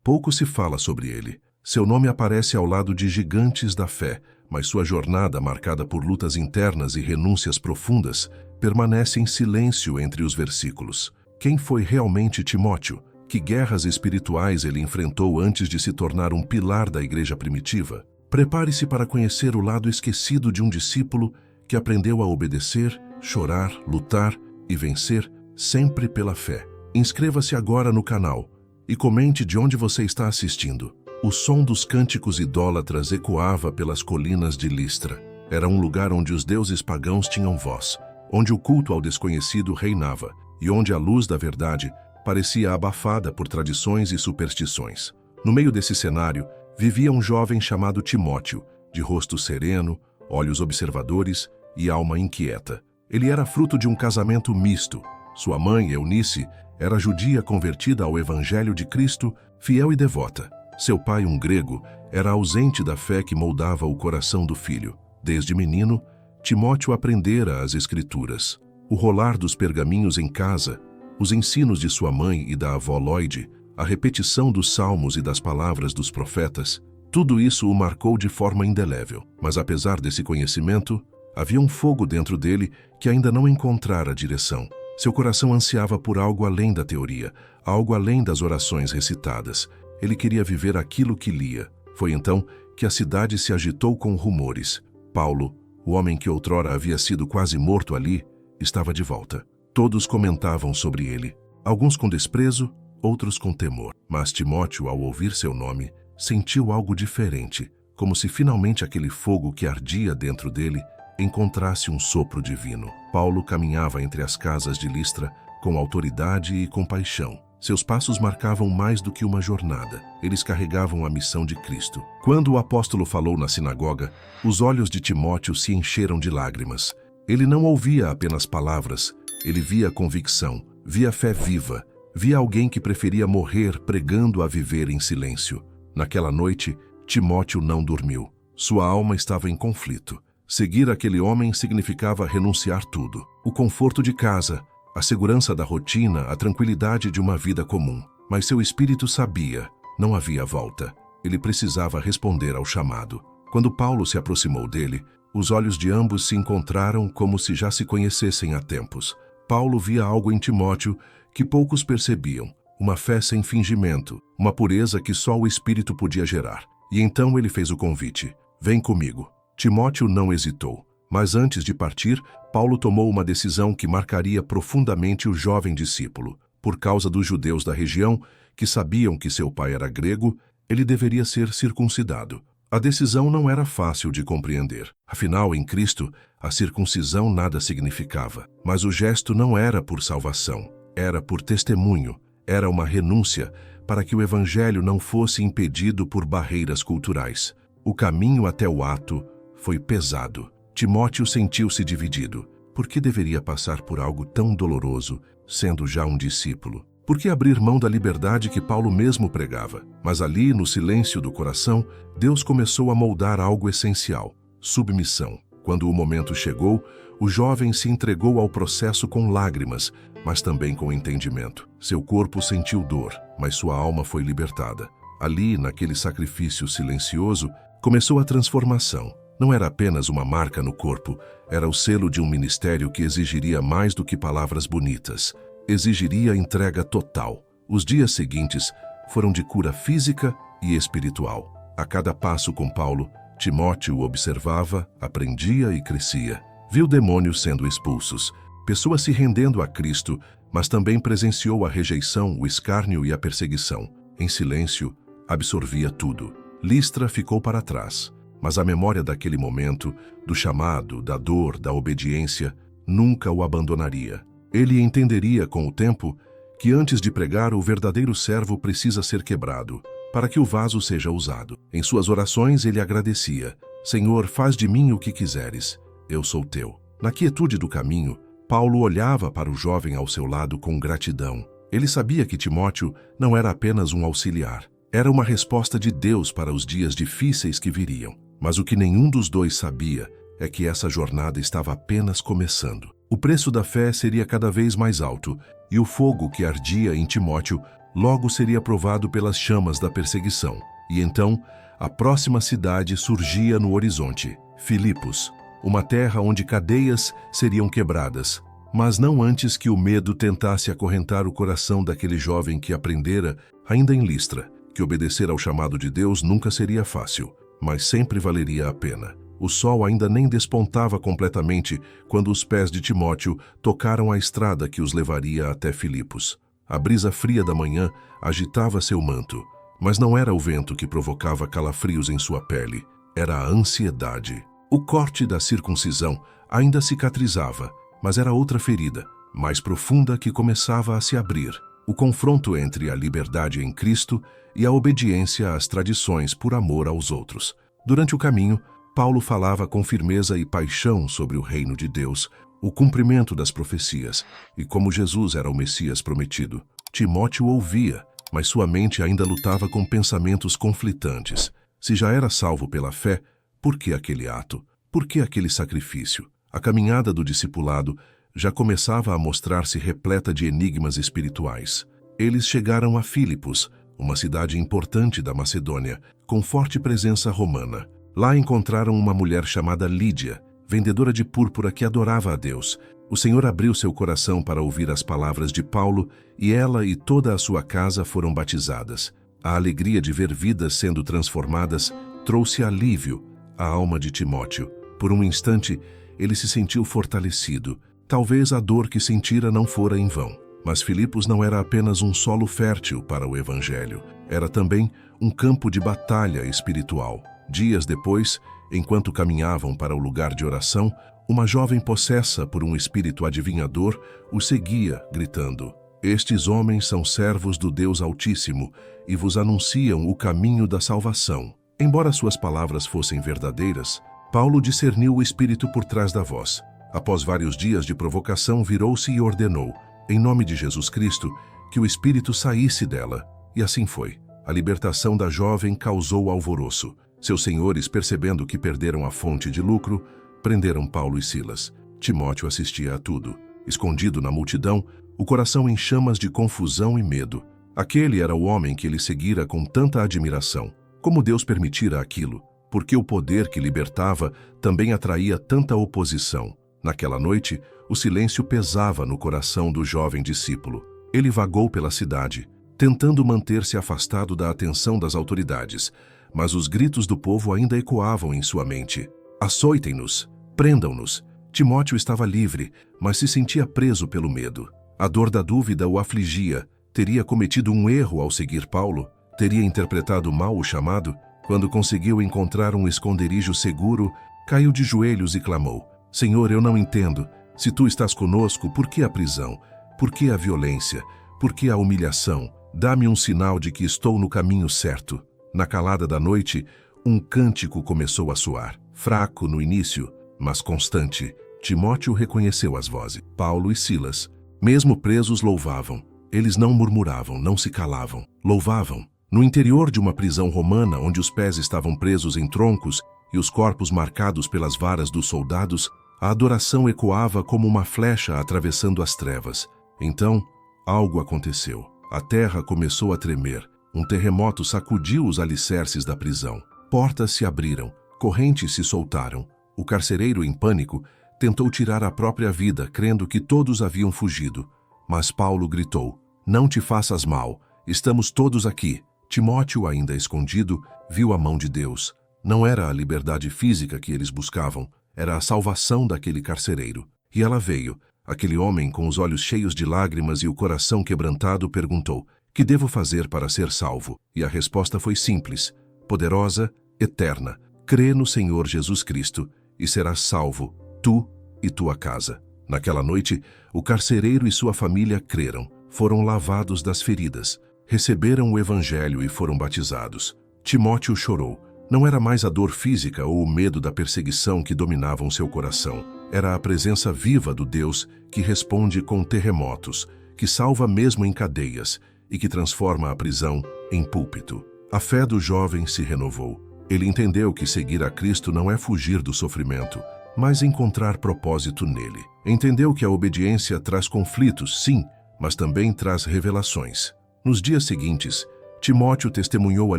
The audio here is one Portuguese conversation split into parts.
Pouco se fala sobre ele. Seu nome aparece ao lado de gigantes da fé, mas sua jornada, marcada por lutas internas e renúncias profundas, permanece em silêncio entre os versículos. Quem foi realmente Timóteo? Que guerras espirituais ele enfrentou antes de se tornar um pilar da igreja primitiva? Prepare-se para conhecer o lado esquecido de um discípulo que aprendeu a obedecer, chorar, lutar e vencer sempre pela fé. Inscreva-se agora no canal e comente de onde você está assistindo. O som dos cânticos idólatras ecoava pelas colinas de Listra. Era um lugar onde os deuses pagãos tinham voz, onde o culto ao desconhecido reinava e onde a luz da verdade parecia abafada por tradições e superstições. No meio desse cenário, vivia um jovem chamado Timóteo, de rosto sereno, olhos observadores e alma inquieta. Ele era fruto de um casamento misto. Sua mãe, Eunice, era judia convertida ao Evangelho de Cristo, fiel e devota. Seu pai, um grego, era ausente da fé que moldava o coração do filho. Desde menino, Timóteo aprendera as Escrituras. O rolar dos pergaminhos em casa, os ensinos de sua mãe e da avó Lloyd, a repetição dos salmos e das palavras dos profetas, tudo isso o marcou de forma indelével. Mas apesar desse conhecimento, havia um fogo dentro dele que ainda não encontrara direção. Seu coração ansiava por algo além da teoria, algo além das orações recitadas. Ele queria viver aquilo que lia. Foi então que a cidade se agitou com rumores. Paulo, o homem que outrora havia sido quase morto ali, estava de volta. Todos comentavam sobre ele, alguns com desprezo, outros com temor. Mas Timóteo, ao ouvir seu nome, sentiu algo diferente, como se finalmente aquele fogo que ardia dentro dele encontrasse um sopro divino. Paulo caminhava entre as casas de Listra com autoridade e compaixão. Seus passos marcavam mais do que uma jornada. Eles carregavam a missão de Cristo. Quando o apóstolo falou na sinagoga, os olhos de Timóteo se encheram de lágrimas. Ele não ouvia apenas palavras, ele via convicção, via fé viva, via alguém que preferia morrer pregando a viver em silêncio. Naquela noite, Timóteo não dormiu. Sua alma estava em conflito. Seguir aquele homem significava renunciar tudo. O conforto de casa, a segurança da rotina, a tranquilidade de uma vida comum. Mas seu espírito sabia, não havia volta. Ele precisava responder ao chamado. Quando Paulo se aproximou dele, os olhos de ambos se encontraram como se já se conhecessem há tempos. Paulo via algo em Timóteo que poucos percebiam, uma fé sem fingimento, uma pureza que só o Espírito podia gerar. E então ele fez o convite: vem comigo. Timóteo não hesitou, mas antes de partir, Paulo tomou uma decisão que marcaria profundamente o jovem discípulo. Por causa dos judeus da região, que sabiam que seu pai era grego, ele deveria ser circuncidado. A decisão não era fácil de compreender. Afinal, em Cristo, a circuncisão nada significava. Mas o gesto não era por salvação, era por testemunho, era uma renúncia para que o evangelho não fosse impedido por barreiras culturais. O caminho até o ato foi pesado. Timóteo sentiu-se dividido. Por que deveria passar por algo tão doloroso, sendo já um discípulo? Por que abrir mão da liberdade que Paulo mesmo pregava? Mas ali, no silêncio do coração, Deus começou a moldar algo essencial: submissão. Quando o momento chegou, o jovem se entregou ao processo com lágrimas, mas também com entendimento. Seu corpo sentiu dor, mas sua alma foi libertada. Ali, naquele sacrifício silencioso, começou a transformação. Não era apenas uma marca no corpo, era o selo de um ministério que exigiria mais do que palavras bonitas. Exigiria entrega total. Os dias seguintes foram de cura física e espiritual. A cada passo com Paulo, Timóteo observava, aprendia e crescia. Viu demônios sendo expulsos, pessoas se rendendo a Cristo, mas também presenciou a rejeição, o escárnio e a perseguição. Em silêncio, absorvia tudo. Listra ficou para trás, mas a memória daquele momento, do chamado, da dor, da obediência, nunca o abandonaria. Ele entenderia com o tempo que antes de pregar, o verdadeiro servo precisa ser quebrado, para que o vaso seja usado. Em suas orações ele agradecia: Senhor, faz de mim o que quiseres, eu sou teu. Na quietude do caminho, Paulo olhava para o jovem ao seu lado com gratidão. Ele sabia que Timóteo não era apenas um auxiliar, era uma resposta de Deus para os dias difíceis que viriam. Mas o que nenhum dos dois sabia é que essa jornada estava apenas começando. O preço da fé seria cada vez mais alto, e o fogo que ardia em Timóteo logo seria provado pelas chamas da perseguição. E então, a próxima cidade surgia no horizonte, Filipos, uma terra onde cadeias seriam quebradas, mas não antes que o medo tentasse acorrentar o coração daquele jovem que aprendera, ainda em Listra, que obedecer ao chamado de Deus nunca seria fácil, mas sempre valeria a pena. O sol ainda nem despontava completamente quando os pés de Timóteo tocaram a estrada que os levaria até Filipos. A brisa fria da manhã agitava seu manto, mas não era o vento que provocava calafrios em sua pele, era a ansiedade. O corte da circuncisão ainda cicatrizava, mas era outra ferida, mais profunda, que começava a se abrir. O confronto entre a liberdade em Cristo e a obediência às tradições por amor aos outros. Durante o caminho, Paulo falava com firmeza e paixão sobre o reino de Deus, o cumprimento das profecias e como Jesus era o Messias prometido. Timóteo ouvia, mas sua mente ainda lutava com pensamentos conflitantes. Se já era salvo pela fé, por que aquele ato? Por que aquele sacrifício? A caminhada do discipulado já começava a mostrar-se repleta de enigmas espirituais. Eles chegaram a Filipos, uma cidade importante da Macedônia, com forte presença romana. Lá encontraram uma mulher chamada Lídia, vendedora de púrpura que adorava a Deus. O Senhor abriu seu coração para ouvir as palavras de Paulo e ela e toda a sua casa foram batizadas. A alegria de ver vidas sendo transformadas trouxe alívio à alma de Timóteo. Por um instante, ele se sentiu fortalecido. Talvez a dor que sentira não fora em vão. Mas Filipos não era apenas um solo fértil para o Evangelho. Era também um campo de batalha espiritual. Dias depois, enquanto caminhavam para o lugar de oração, uma jovem possessa por um espírito adivinhador os seguia, gritando: "Estes homens são servos do Deus Altíssimo e vos anunciam o caminho da salvação." Embora suas palavras fossem verdadeiras, Paulo discerniu o espírito por trás da voz. Após vários dias de provocação, virou-se e ordenou, em nome de Jesus Cristo, que o espírito saísse dela. E assim foi. A libertação da jovem causou alvoroço. Seus senhores, percebendo que perderam a fonte de lucro, prenderam Paulo e Silas. Timóteo assistia a tudo. Escondido na multidão, o coração em chamas de confusão e medo. Aquele era o homem que ele seguira com tanta admiração. Como Deus permitira aquilo? Porque o poder que libertava também atraía tanta oposição. Naquela noite, o silêncio pesava no coração do jovem discípulo. Ele vagou pela cidade, tentando manter-se afastado da atenção das autoridades, mas os gritos do povo ainda ecoavam em sua mente. "Açoitem-nos! Prendam-nos!" Timóteo estava livre, mas se sentia preso pelo medo. A dor da dúvida o afligia. Teria cometido um erro ao seguir Paulo? Teria interpretado mal o chamado? Quando conseguiu encontrar um esconderijo seguro, caiu de joelhos e clamou: "Senhor, eu não entendo. Se tu estás conosco, por que a prisão? Por que a violência? Por que a humilhação? Dá-me um sinal de que estou no caminho certo." Na calada da noite, um cântico começou a soar. Fraco no início, mas constante. Timóteo reconheceu as vozes. Paulo e Silas, mesmo presos, louvavam. Eles não murmuravam, não se calavam. Louvavam. No interior de uma prisão romana, onde os pés estavam presos em troncos e os corpos marcados pelas varas dos soldados, a adoração ecoava como uma flecha atravessando as trevas. Então, algo aconteceu. A terra começou a tremer. Um terremoto sacudiu os alicerces da prisão. Portas se abriram, correntes se soltaram. O carcereiro, em pânico, tentou tirar a própria vida, crendo que todos haviam fugido. Mas Paulo gritou: "Não te faças mal, estamos todos aqui." Timóteo, ainda escondido, viu a mão de Deus. Não era a liberdade física que eles buscavam, era a salvação daquele carcereiro. E ela veio. Aquele homem, com os olhos cheios de lágrimas e o coração quebrantado, perguntou: "Que devo fazer para ser salvo?" E a resposta foi simples, poderosa, eterna: "Crê no Senhor Jesus Cristo e serás salvo, tu e tua casa." Naquela noite, o carcereiro e sua família creram, foram lavados das feridas, receberam o Evangelho e foram batizados. Timóteo chorou. Não era mais a dor física ou o medo da perseguição que dominavam seu coração. Era a presença viva do Deus que responde com terremotos, que salva mesmo em cadeias e que transforma a prisão em púlpito. A fé do jovem se renovou. Ele entendeu que seguir a Cristo não é fugir do sofrimento, mas encontrar propósito nele. Entendeu que a obediência traz conflitos, sim, mas também traz revelações. Nos dias seguintes, Timóteo testemunhou a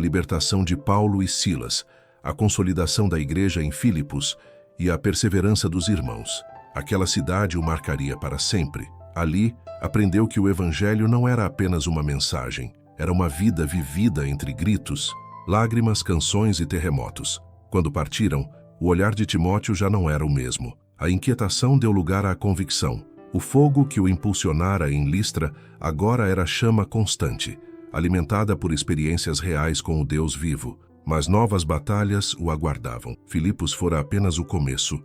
libertação de Paulo e Silas, a consolidação da igreja em Filipos e a perseverança dos irmãos. Aquela cidade o marcaria para sempre. Ali, aprendeu que o evangelho não era apenas uma mensagem, era uma vida vivida entre gritos, lágrimas, canções e terremotos. Quando partiram, o olhar de Timóteo já não era o mesmo. A inquietação deu lugar à convicção. O fogo que o impulsionara em Listra agora era chama constante, alimentada por experiências reais com o Deus vivo. Mas novas batalhas o aguardavam. Filipos fora apenas o começo.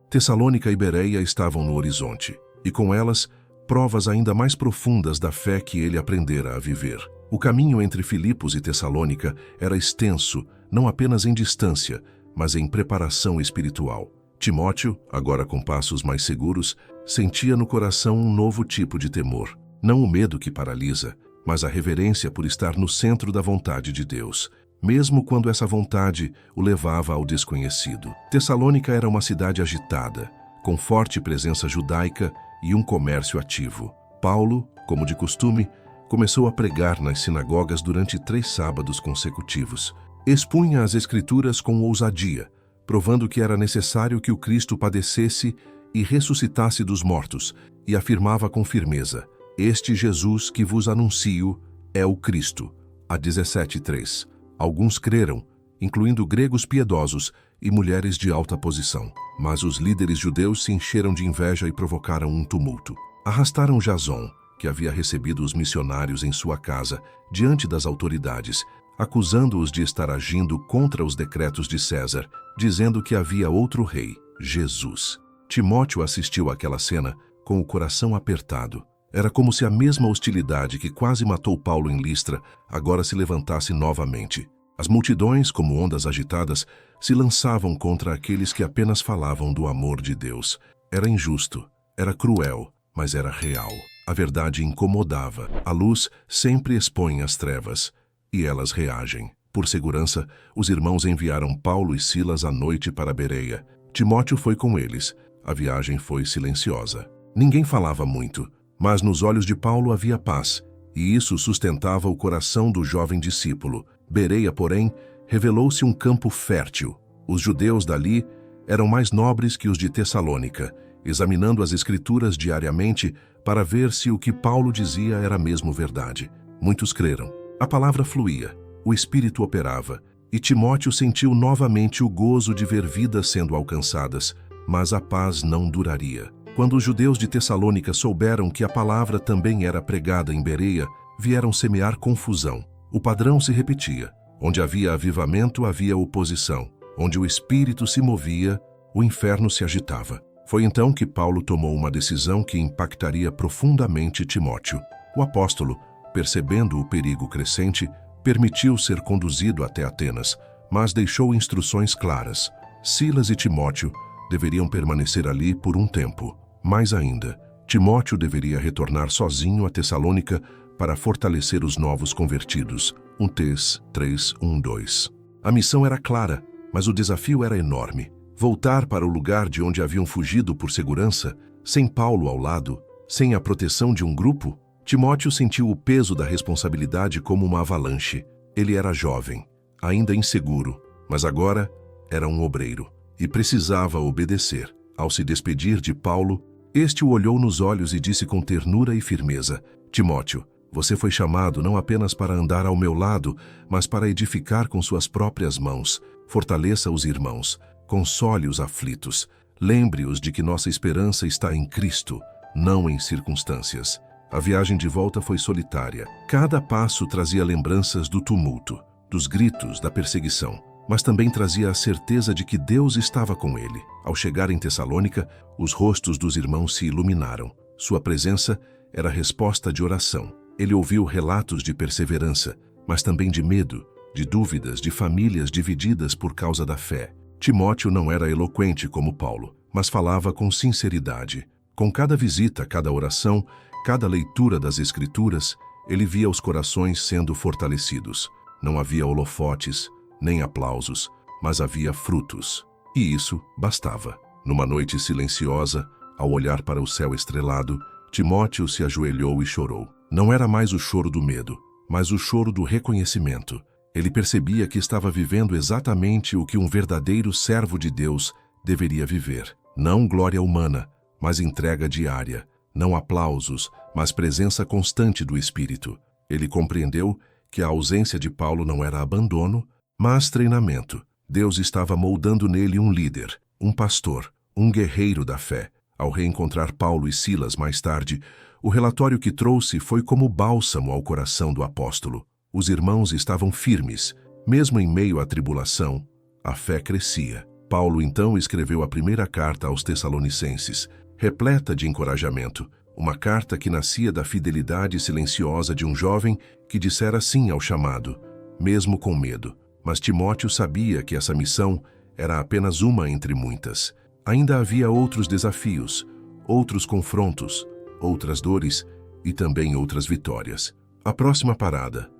Tessalônica e Bereia estavam no horizonte, e com elas, provas ainda mais profundas da fé que ele aprendera a viver. O caminho entre Filipos e Tessalônica era extenso, não apenas em distância, mas em preparação espiritual. Timóteo, agora com passos mais seguros, sentia no coração um novo tipo de temor. Não o medo que paralisa, mas a reverência por estar no centro da vontade de Deus, mesmo quando essa vontade o levava ao desconhecido. Tessalônica era uma cidade agitada, com forte presença judaica e um comércio ativo. Paulo, como de costume, começou a pregar nas sinagogas durante 3 sábados consecutivos. Expunha as Escrituras com ousadia, provando que era necessário que o Cristo padecesse e ressuscitasse dos mortos, e afirmava com firmeza: "Este Jesus que vos anuncio é o Cristo." A 17:3. Alguns creram, incluindo gregos piedosos e mulheres de alta posição. Mas os líderes judeus se encheram de inveja e provocaram um tumulto. Arrastaram Jason, que havia recebido os missionários em sua casa, diante das autoridades, acusando-os de estar agindo contra os decretos de César, dizendo que havia outro rei, Jesus. Timóteo assistiu àquela cena com o coração apertado. Era como se a mesma hostilidade que quase matou Paulo em Listra agora se levantasse novamente. As multidões, como ondas agitadas, se lançavam contra aqueles que apenas falavam do amor de Deus. Era injusto, era cruel, mas era real. A verdade incomodava. A luz sempre expõe as trevas, e elas reagem. Por segurança, os irmãos enviaram Paulo e Silas à noite para Bereia. Timóteo foi com eles. A viagem foi silenciosa. Ninguém falava muito, mas nos olhos de Paulo havia paz, e isso sustentava o coração do jovem discípulo. Bereia, porém, revelou-se um campo fértil. Os judeus dali eram mais nobres que os de Tessalônica, examinando as Escrituras diariamente para ver se o que Paulo dizia era mesmo verdade. Muitos creram. A palavra fluía, o Espírito operava, e Timóteo sentiu novamente o gozo de ver vidas sendo alcançadas, mas a paz não duraria. Quando os judeus de Tessalônica souberam que a palavra também era pregada em Bereia, vieram semear confusão. O padrão se repetia. Onde havia avivamento, havia oposição. Onde o Espírito se movia, o inferno se agitava. Foi então que Paulo tomou uma decisão que impactaria profundamente Timóteo. O apóstolo, percebendo o perigo crescente, permitiu ser conduzido até Atenas, mas deixou instruções claras. Silas e Timóteo deveriam permanecer ali por um tempo. Mais ainda, Timóteo deveria retornar sozinho a Tessalônica para fortalecer os novos convertidos. 1 Tess 3:1-2. A missão era clara, mas o desafio era enorme. Voltar para o lugar de onde haviam fugido por segurança, sem Paulo ao lado, sem a proteção de um grupo. Timóteo sentiu o peso da responsabilidade como uma avalanche. Ele era jovem, ainda inseguro, mas agora era um obreiro e precisava obedecer. Ao se despedir de Paulo, este o olhou nos olhos e disse com ternura e firmeza: "Timóteo, você foi chamado não apenas para andar ao meu lado, mas para edificar com suas próprias mãos. Fortaleça os irmãos, console os aflitos. Lembre-os de que nossa esperança está em Cristo, não em circunstâncias." A viagem de volta foi solitária. Cada passo trazia lembranças do tumulto, dos gritos, da perseguição, mas também trazia a certeza de que Deus estava com ele. Ao chegar em Tessalônica, os rostos dos irmãos se iluminaram. Sua presença era resposta de oração. Ele ouviu relatos de perseverança, mas também de medo, de dúvidas, de famílias divididas por causa da fé. Timóteo não era eloquente como Paulo, mas falava com sinceridade. Com cada visita, cada oração, cada leitura das Escrituras, ele via os corações sendo fortalecidos. Não havia holofotes, nem aplausos, mas havia frutos. E isso bastava. Numa noite silenciosa, ao olhar para o céu estrelado, Timóteo se ajoelhou e chorou. Não era mais o choro do medo, mas o choro do reconhecimento. Ele percebia que estava vivendo exatamente o que um verdadeiro servo de Deus deveria viver. Não glória humana, mas entrega diária. Não aplausos, mas presença constante do Espírito. Ele compreendeu que a ausência de Paulo não era abandono, mas treinamento. Deus estava moldando nele um líder, um pastor, um guerreiro da fé. Ao reencontrar Paulo e Silas mais tarde, o relatório que trouxe foi como bálsamo ao coração do apóstolo. Os irmãos estavam firmes, mesmo em meio à tribulação. A fé crescia. Paulo então escreveu a primeira carta aos Tessalonicenses, repleta de encorajamento, uma carta que nascia da fidelidade silenciosa de um jovem que dissera sim ao chamado, mesmo com medo. Mas Timóteo sabia que essa missão era apenas uma entre muitas. Ainda havia outros desafios, outros confrontos, outras dores e também outras vitórias. A próxima parada,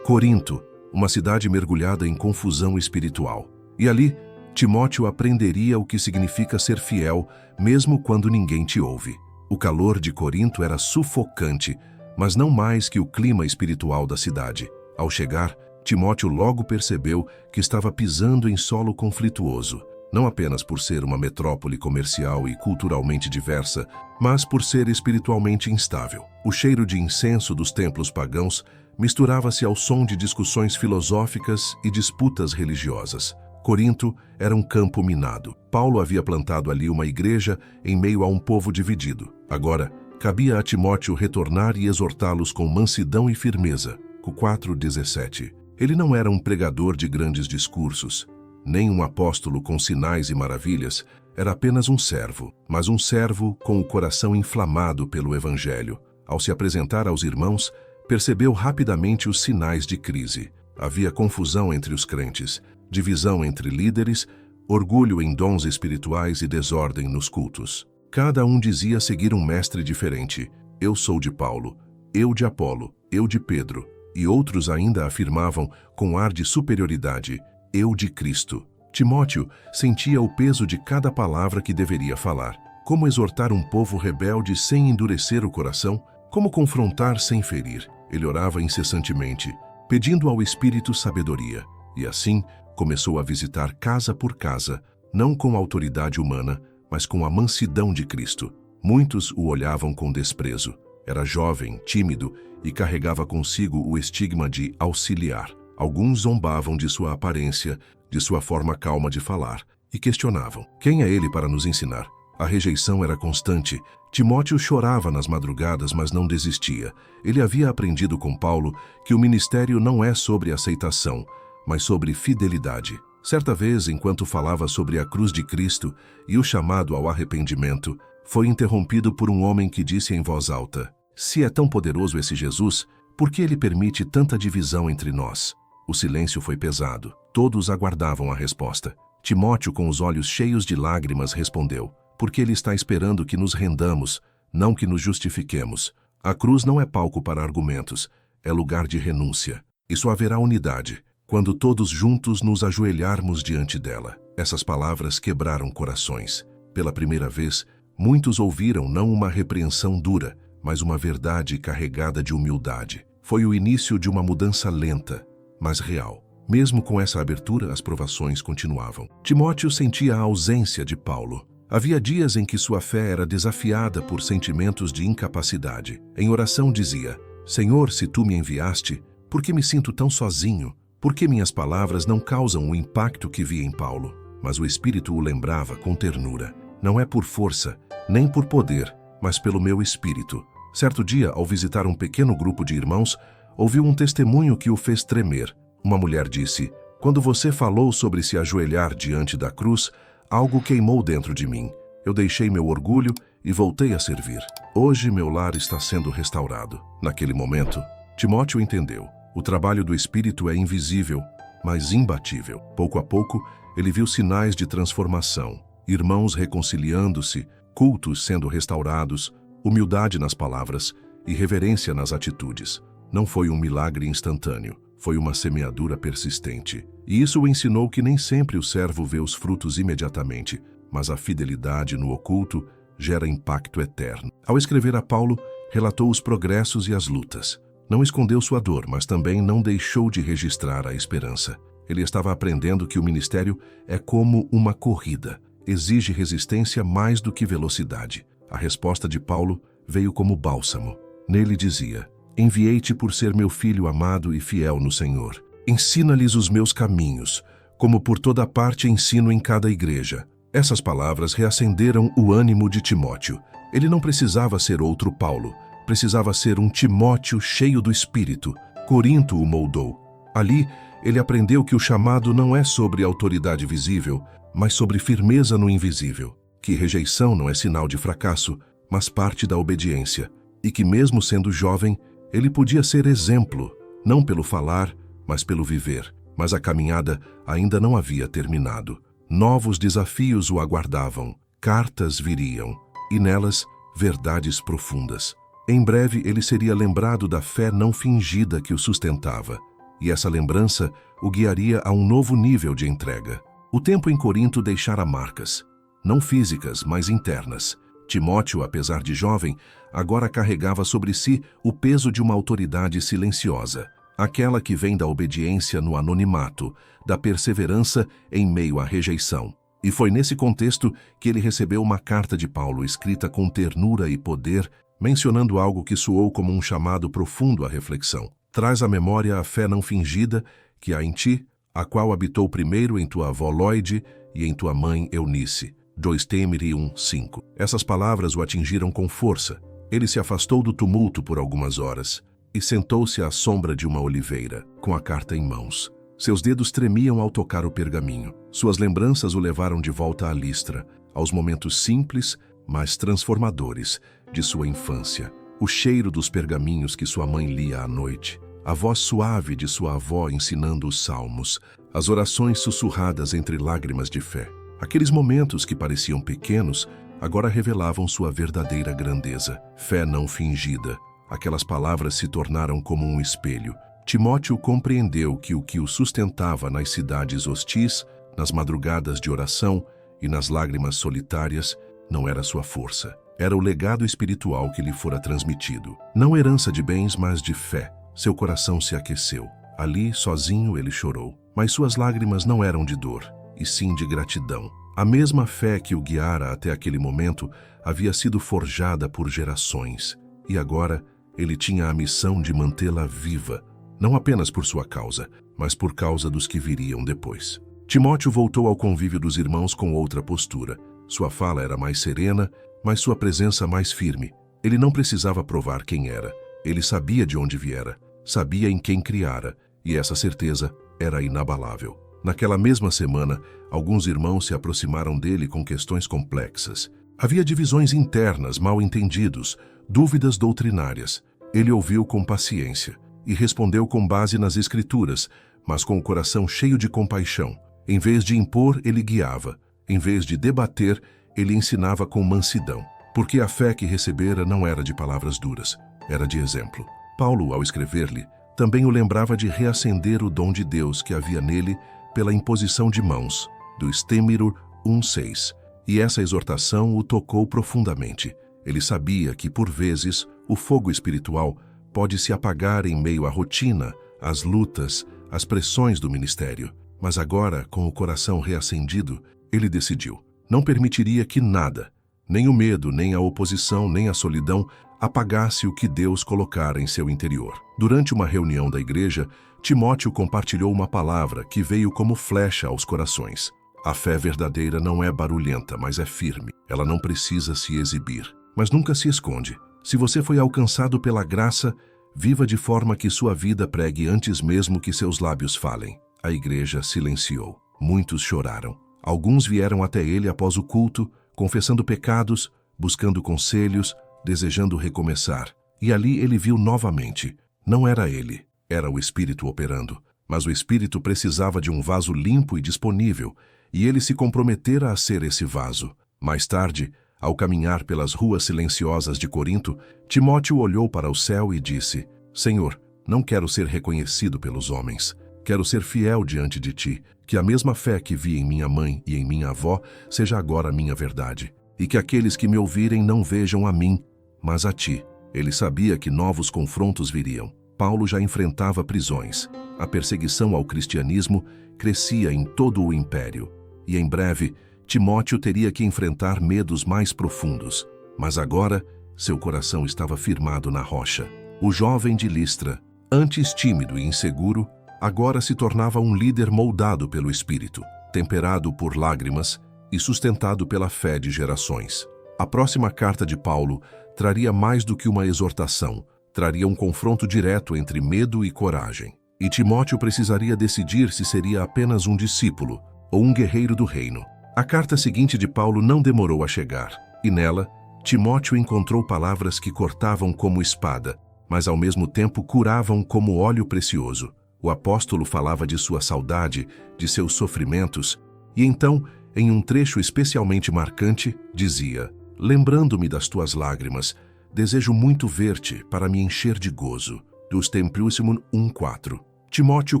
Corinto, uma cidade mergulhada em confusão espiritual. E ali, Timóteo aprenderia o que significa ser fiel, mesmo quando ninguém te ouve. O calor de Corinto era sufocante, mas não mais que o clima espiritual da cidade. Ao chegar, Timóteo logo percebeu que estava pisando em solo conflituoso, não apenas por ser uma metrópole comercial e culturalmente diversa, mas por ser espiritualmente instável. O cheiro de incenso dos templos pagãos misturava-se ao som de discussões filosóficas e disputas religiosas. Corinto era um campo minado. Paulo havia plantado ali uma igreja em meio a um povo dividido. Agora, cabia a Timóteo retornar e exortá-los com mansidão e firmeza. 4:17. Ele não era um pregador de grandes discursos, nem um apóstolo com sinais e maravilhas. Era apenas um servo, mas um servo com o coração inflamado pelo Evangelho. Ao se apresentar aos irmãos, percebeu rapidamente os sinais de crise. Havia confusão entre os crentes, divisão entre líderes, orgulho em dons espirituais e desordem nos cultos. Cada um dizia seguir um mestre diferente. Eu sou de Paulo, eu de Apolo, eu de Pedro. E outros ainda afirmavam, com ar de superioridade, eu de Cristo. Timóteo sentia o peso de cada palavra que deveria falar. Como exortar um povo rebelde sem endurecer o coração? Como confrontar sem ferir? Ele orava incessantemente, pedindo ao Espírito sabedoria. E assim, começou a visitar casa por casa, não com autoridade humana, mas com a mansidão de Cristo. Muitos o olhavam com desprezo. Era jovem, tímido e carregava consigo o estigma de auxiliar. Alguns zombavam de sua aparência, de sua forma calma de falar, e questionavam: quem é ele para nos ensinar? A rejeição era constante. Timóteo chorava nas madrugadas, mas não desistia. Ele havia aprendido com Paulo que o ministério não é sobre aceitação, mas sobre fidelidade. Certa vez, enquanto falava sobre a cruz de Cristo e o chamado ao arrependimento, foi interrompido por um homem que disse em voz alta: se é tão poderoso esse Jesus, por que ele permite tanta divisão entre nós? O silêncio foi pesado. Todos aguardavam a resposta. Timóteo, com os olhos cheios de lágrimas, respondeu: porque ele está esperando que nos rendamos, não que nos justifiquemos. A cruz não é palco para argumentos, é lugar de renúncia. E só haverá unidade quando todos juntos nos ajoelharmos diante dela. Essas palavras quebraram corações. Pela primeira vez, muitos ouviram não uma repreensão dura, mas uma verdade carregada de humildade. Foi o início de uma mudança lenta, mas real. Mesmo com essa abertura, as provações continuavam. Timóteo sentia a ausência de Paulo. Havia dias em que sua fé era desafiada por sentimentos de incapacidade. Em oração dizia: Senhor, se tu me enviaste, por que me sinto tão sozinho? Por que minhas palavras não causam o impacto que vi em Paulo? Mas o Espírito o lembrava com ternura. Não é por força, nem por poder, mas pelo meu Espírito. Certo dia, ao visitar um pequeno grupo de irmãos, ouviu um testemunho que o fez tremer. Uma mulher disse: quando você falou sobre se ajoelhar diante da cruz, algo queimou dentro de mim. Eu deixei meu orgulho e voltei a servir. Hoje meu lar está sendo restaurado. Naquele momento, Timóteo entendeu. O trabalho do Espírito é invisível, mas imbatível. Pouco a pouco, ele viu sinais de transformação. Irmãos reconciliando-se, cultos sendo restaurados, humildade nas palavras e reverência nas atitudes. Não foi um milagre instantâneo, foi uma semeadura persistente. E isso o ensinou que nem sempre o servo vê os frutos imediatamente, mas a fidelidade no oculto gera impacto eterno. Ao escrever a Paulo, relatou os progressos e as lutas. Não escondeu sua dor, mas também não deixou de registrar a esperança. Ele estava aprendendo que o ministério é como uma corrida. Exige resistência mais do que velocidade. A resposta de Paulo veio como bálsamo. Nele dizia: enviei-te por ser meu filho amado e fiel no Senhor. Ensina-lhes os meus caminhos, como por toda parte ensino em cada igreja. Essas palavras reacenderam o ânimo de Timóteo. Ele não precisava ser outro Paulo. Precisava ser um Timóteo cheio do Espírito. Corinto o moldou. Ali, ele aprendeu que o chamado não é sobre autoridade visível, mas sobre firmeza no invisível. Que rejeição não é sinal de fracasso, mas parte da obediência. E que mesmo sendo jovem, ele podia ser exemplo, não pelo falar, mas pelo viver. Mas a caminhada ainda não havia terminado. Novos desafios o aguardavam, cartas viriam, e nelas, verdades profundas. Em breve ele seria lembrado da fé não fingida que o sustentava, e essa lembrança o guiaria a um novo nível de entrega. O tempo em Corinto deixara marcas, não físicas, mas internas. Timóteo, apesar de jovem, agora carregava sobre si o peso de uma autoridade silenciosa, aquela que vem da obediência no anonimato, da perseverança em meio à rejeição. E foi nesse contexto que ele recebeu uma carta de Paulo escrita com ternura e poder, mencionando algo que soou como um chamado profundo à reflexão. Traz à memória a fé não fingida que há em ti, a qual habitou primeiro em tua avó Lóide e em tua mãe Eunice. 2 Tímoteo 1:5. Essas palavras o atingiram com força. Ele se afastou do tumulto por algumas horas e sentou-se à sombra de uma oliveira, com a carta em mãos. Seus dedos tremiam ao tocar o pergaminho. Suas lembranças o levaram de volta à Listra, aos momentos simples, mas transformadores, de sua infância. O cheiro dos pergaminhos que sua mãe lia à noite, a voz suave de sua avó ensinando os salmos, as orações sussurradas entre lágrimas de fé. Aqueles momentos que pareciam pequenos, agora revelavam sua verdadeira grandeza. Fé não fingida. Aquelas palavras se tornaram como um espelho. Timóteo compreendeu que o que o sustentava nas cidades hostis, nas madrugadas de oração e nas lágrimas solitárias, não era sua força. Era o legado espiritual que lhe fora transmitido. Não herança de bens, mas de fé. Seu coração se aqueceu. Ali, sozinho, ele chorou. Mas suas lágrimas não eram de dor, e sim de gratidão. A mesma fé que o guiara até aquele momento havia sido forjada por gerações. E agora, ele tinha a missão de mantê-la viva, não apenas por sua causa, mas por causa dos que viriam depois. Timóteo voltou ao convívio dos irmãos com outra postura. Sua fala era mais serena, mas sua presença mais firme. Ele não precisava provar quem era. Ele sabia de onde viera, sabia em quem criara, e essa certeza era inabalável. Naquela mesma semana, alguns irmãos se aproximaram dele com questões complexas. Havia divisões internas, mal-entendidos, dúvidas doutrinárias. Ele ouviu com paciência e respondeu com base nas Escrituras, mas com o coração cheio de compaixão. Em vez de impor, ele guiava. Em vez de debater, ele ensinava com mansidão. Porque a fé que recebera não era de palavras duras, era de exemplo. Paulo, ao escrever-lhe, também o lembrava de reacender o dom de Deus que havia nele pela imposição de mãos, 2 Tímoteo 1:6. E essa exortação o tocou profundamente. Ele sabia que, por vezes, o fogo espiritual pode se apagar em meio à rotina, às lutas, às pressões do ministério. Mas agora, com o coração reacendido, ele decidiu. Não permitiria que nada, nem o medo, nem a oposição, nem a solidão, apagasse o que Deus colocara em seu interior. Durante uma reunião da igreja, Timóteo compartilhou uma palavra que veio como flecha aos corações. A fé verdadeira não é barulhenta, mas é firme. Ela não precisa se exibir, mas nunca se esconde. Se você foi alcançado pela graça, viva de forma que sua vida pregue antes mesmo que seus lábios falem. A igreja silenciou. Muitos choraram. Alguns vieram até ele após o culto, confessando pecados, buscando conselhos, desejando recomeçar. E ali ele viu novamente. Não era ele, era o Espírito operando. Mas o Espírito precisava de um vaso limpo e disponível, e ele se comprometera a ser esse vaso. Mais tarde, ao caminhar pelas ruas silenciosas de Corinto, Timóteo olhou para o céu e disse: Senhor, não quero ser reconhecido pelos homens. Quero ser fiel diante de ti, que a mesma fé que vi em minha mãe e em minha avó seja agora a minha verdade, e que aqueles que me ouvirem não vejam a mim, mas a ti. Ele sabia que novos confrontos viriam. Paulo já enfrentava prisões. A perseguição ao cristianismo crescia em todo o império. E em breve, Timóteo teria que enfrentar medos mais profundos. Mas agora, seu coração estava firmado na rocha. O jovem de Listra, antes tímido e inseguro, agora se tornava um líder moldado pelo Espírito, temperado por lágrimas e sustentado pela fé de gerações. A próxima carta de Paulo traria mais do que uma exortação, traria um confronto direto entre medo e coragem. E Timóteo precisaria decidir se seria apenas um discípulo ou um guerreiro do reino. A carta seguinte de Paulo não demorou a chegar, e nela, Timóteo encontrou palavras que cortavam como espada, mas ao mesmo tempo curavam como óleo precioso. O apóstolo falava de sua saudade, de seus sofrimentos, e então, em um trecho especialmente marcante, dizia: "Lembrando-me das tuas lágrimas, desejo muito ver-te para me encher de gozo." Dos Templum 1:4. Timóteo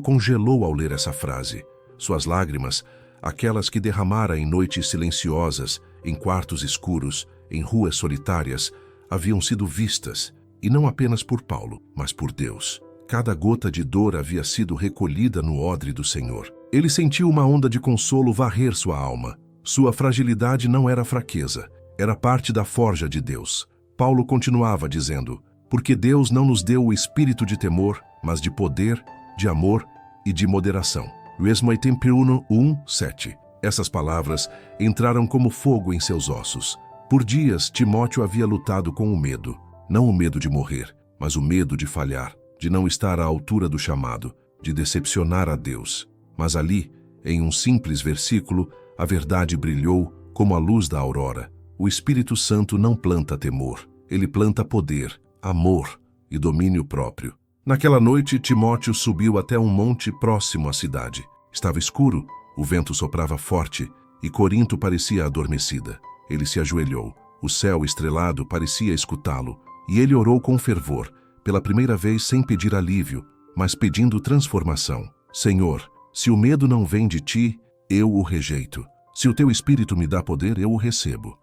congelou ao ler essa frase. Suas lágrimas, aquelas que derramara em noites silenciosas, em quartos escuros, em ruas solitárias, haviam sido vistas, e não apenas por Paulo, mas por Deus. Cada gota de dor havia sido recolhida no odre do Senhor. Ele sentiu uma onda de consolo varrer sua alma. Sua fragilidade não era fraqueza, era parte da forja de Deus. Paulo continuava dizendo: "Porque Deus não nos deu o espírito de temor, mas de poder, de amor e de moderação." Mesmo Templum 1:7. Essas palavras entraram como fogo em seus ossos. Por dias, Timóteo havia lutado com o medo. Não o medo de morrer, mas o medo de falhar, de não estar à altura do chamado, de decepcionar a Deus. Mas ali, em um simples versículo, a verdade brilhou como a luz da aurora. O Espírito Santo não planta temor, ele planta poder, amor e domínio próprio. Naquela noite, Timóteo subiu até um monte próximo à cidade. Estava escuro, o vento soprava forte e Corinto parecia adormecida. Ele se ajoelhou, o céu estrelado parecia escutá-lo, e ele orou com fervor, pela primeira vez sem pedir alívio, mas pedindo transformação. "Senhor, se o medo não vem de ti, eu o rejeito. Se o teu Espírito me dá poder, eu o recebo.